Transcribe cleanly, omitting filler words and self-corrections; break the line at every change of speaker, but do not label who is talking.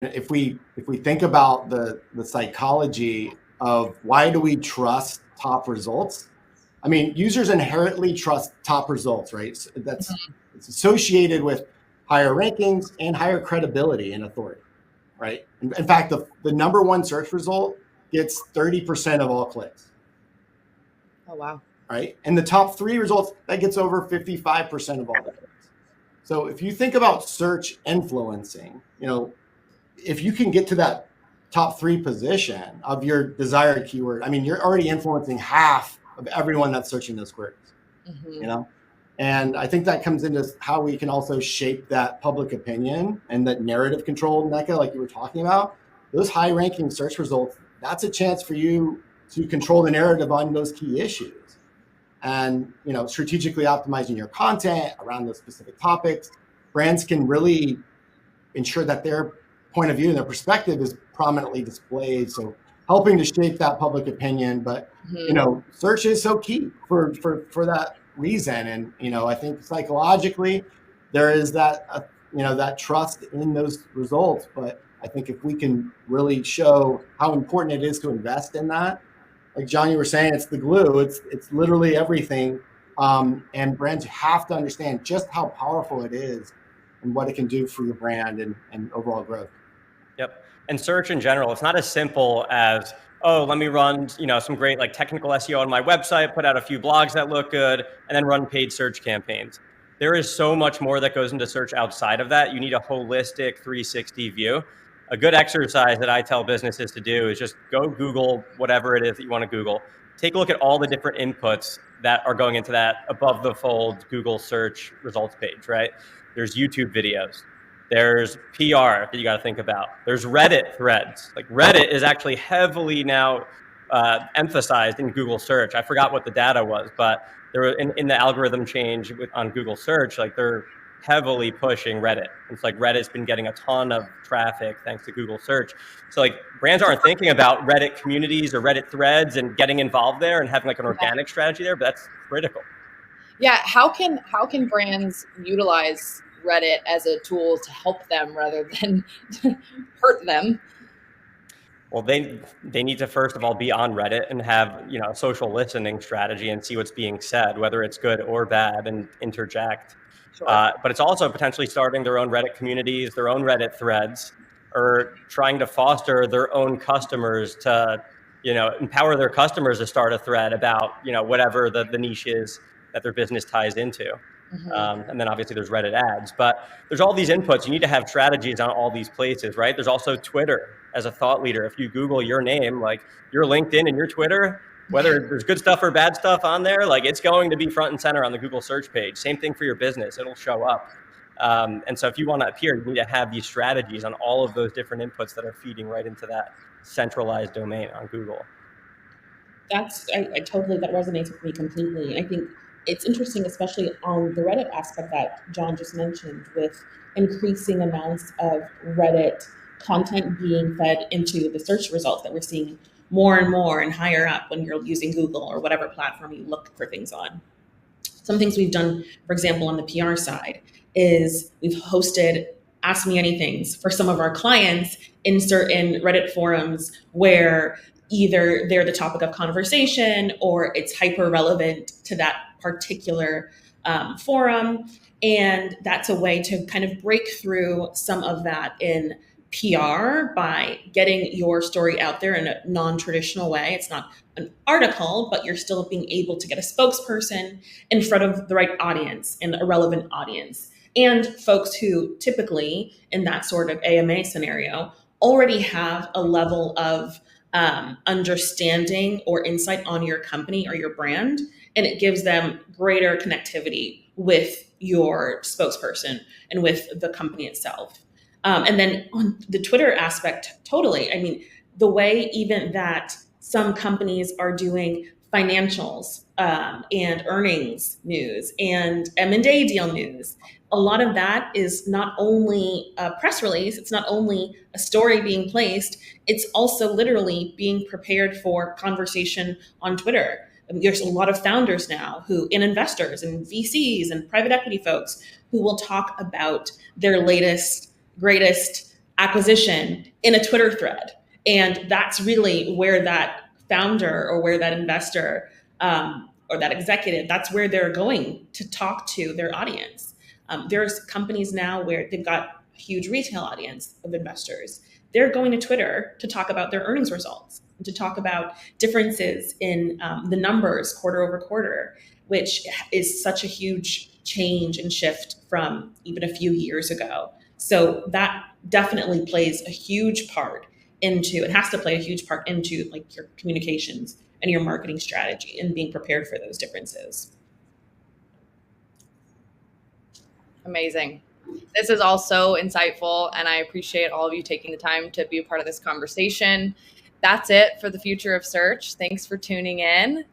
if we think about the psychology of why do we trust top results, I mean, users inherently trust top results, right? So it's associated with higher rankings and higher credibility and authority, right? In fact, the number one search result gets 30% of all clicks.
Oh, wow.
Right? And the top three results, that gets over 55% of all the clicks. So if you think about search influencing, if you can get to that top three position of your desired keyword, I mean, you're already influencing half of everyone that's searching those queries, And I think that comes into how we can also shape that public opinion and that narrative control, Mecca, like you were talking about. Those high ranking search results, that's a chance for you to control the narrative on those key issues. And strategically optimizing your content around those specific topics, brands can really ensure that their point of view and their perspective is prominently displayed. So helping to shape that public opinion, but search is so key for that reason. And I think psychologically there is that that trust in those results. But I think if we can really show how important it is to invest in that, like John, you were saying, it's the glue. It's literally everything. And brands have to understand just how powerful it is and what it can do for your brand and overall growth.
Yep. And search in general, it's not as simple as, oh, let me run, some great like technical SEO on my website, put out a few blogs that look good, and then run paid search campaigns. There is so much more that goes into search outside of that. You need a holistic 360 view. A good exercise that I tell businesses to do is just go Google whatever it is that you want to Google. Take a look at all the different inputs that are going into that above the fold Google search results page, right? There's YouTube videos. There's PR that you got to think about. There's Reddit threads. Like Reddit is actually heavily now emphasized in Google search. I forgot what the data was, but there were in the algorithm change on Google search, like they're heavily pushing Reddit. It's like Reddit's been getting a ton of traffic thanks to Google search. So like brands aren't thinking about Reddit communities or Reddit threads and getting involved there and having like an organic strategy there, but that's critical.
Yeah. How can brands utilize Reddit as a tool to help them rather than hurt them?
Well, they need to first of all be on Reddit and have a social listening strategy and see what's being said, whether it's good or bad, and interject.
Sure.
But it's also potentially starting their own Reddit communities, their own Reddit threads, or trying to foster their own customers to, empower their customers to start a thread about, whatever the niche is that their business ties into. And then obviously there's Reddit ads, but there's all these inputs. You need to have strategies on all these places, right? There's also Twitter as a thought leader. If you Google your name, like your LinkedIn and your Twitter, whether there's good stuff or bad stuff on there, like it's going to be front and center on the Google search page. Same thing for your business. It'll show up. And so if you want to appear, you need to have these strategies on all of those different inputs that are feeding right into that centralized domain on Google.
I totally, that resonates with me completely. I think it's interesting, especially on the Reddit aspect that John just mentioned, with increasing amounts of Reddit content being fed into the search results that we're seeing more and more and higher up when you're using Google or whatever platform you look for things on. Some things we've done, for example, on the PR side, is we've hosted Ask Me Anythings for some of our clients in certain Reddit forums where either they're the topic of conversation or it's hyper relevant to that particular forum. And that's a way to kind of break through some of that in PR by getting your story out there in a non-traditional way. It's not an article, but you're still being able to get a spokesperson in front of the right audience and a relevant audience. And folks who typically in that sort of AMA scenario already have a level of understanding or insight on your company or your brand, and it gives them greater connectivity with your spokesperson and with the company itself. And then on the Twitter aspect, totally. I mean, the way even that some companies are doing financials and earnings news and M&A deal news, a lot of that is not only a press release, it's not only a story being placed, it's also literally being prepared for conversation on Twitter. I mean, there's a lot of founders now and investors and VCs and private equity folks who will talk about their latest, greatest acquisition in a Twitter thread. And that's really where that founder or where that investor or that executive, that's where they're going to talk to their audience. There's companies now where they've got a huge retail audience of investors. They're going to Twitter to talk about their earnings results, to talk about differences in the numbers quarter over quarter, which is such a huge change and shift from even a few years ago. So that definitely plays a huge part into, it has to play a huge part into like your communications and your marketing strategy and being prepared for those differences.
Amazing. This is all so insightful, and I appreciate all of you taking the time to be a part of this conversation. That's it for the future of search. Thanks for tuning in.